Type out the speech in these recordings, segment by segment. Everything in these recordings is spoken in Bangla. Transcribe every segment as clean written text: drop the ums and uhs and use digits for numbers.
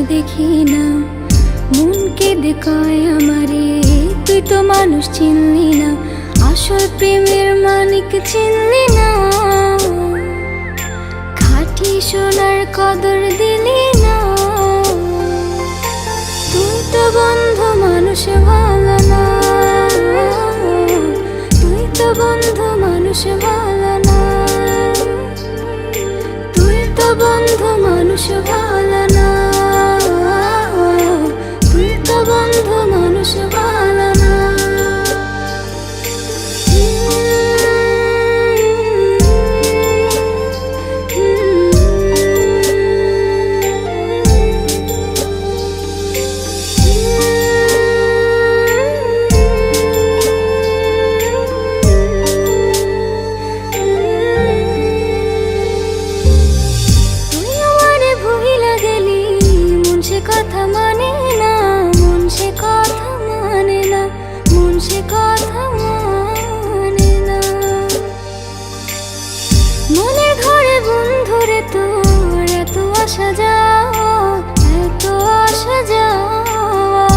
দেখি না, মন কেঁদে কয় আমারে তুই তো মানুষ চিনলি না, আসল প্রেমের মানিক চিনলি না, খাঁটি সোনার কদর দিলি না। তুই তো বন্ধু মানুষ ভালো না, তুই তো বন্ধু মানুষ ভালো না, তুই তো বন্ধু মানুষ ভালো না, তুই তো বন্ধু মানুষ ভালো না। কথা মানে না, মন সে কথা মানে না, মন সে কথা মানে না। মনের ঘরে বন্ধুরে তোর এত আসা যাওয়া, এত আসা যাওয়া,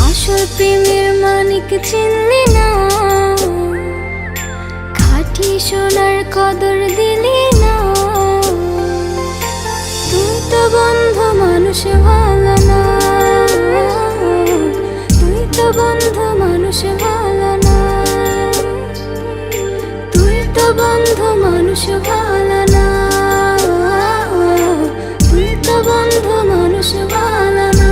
আসল প্রেমের মানিক চিনলি না, খাঁটি সোনার কদর দিলি না। তুই তো বন্ধু মানুষ ভালো না, তুই তো বন্ধু মানুষ ভালো না, তুই তো বন্ধু মানুষ ভালো না, তুই তো বন্ধু মানুষ ভালো না।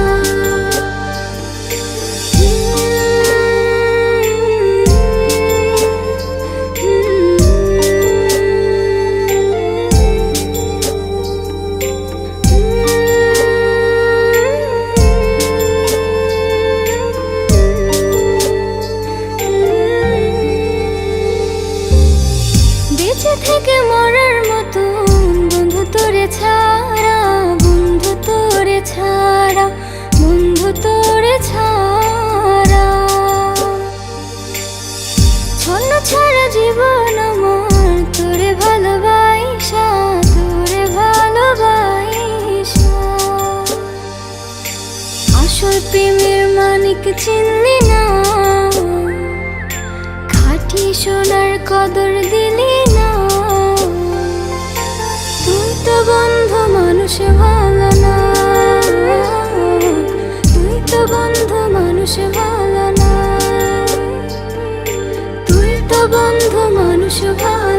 বেঁচে থেকে মরার মতো বন্ধু তোরে ছাড়া, বন্ধু তোরে ছাড়া, বন্ধু তোরে ছাড়া, ছন্ন ছাড়া জীবন আমার তোরে ভালোবাসা, তোরে ভালোবাসা, আসল প্রেমের মানিক চিনলি না, খাঁটি সোনার কদর দিলি না। তুই তো বন্ধু মানুষ ভালো না, তুই তো বন্ধু মানুষ ভালো না, তুই তো বন্ধু মানুষ ভালো।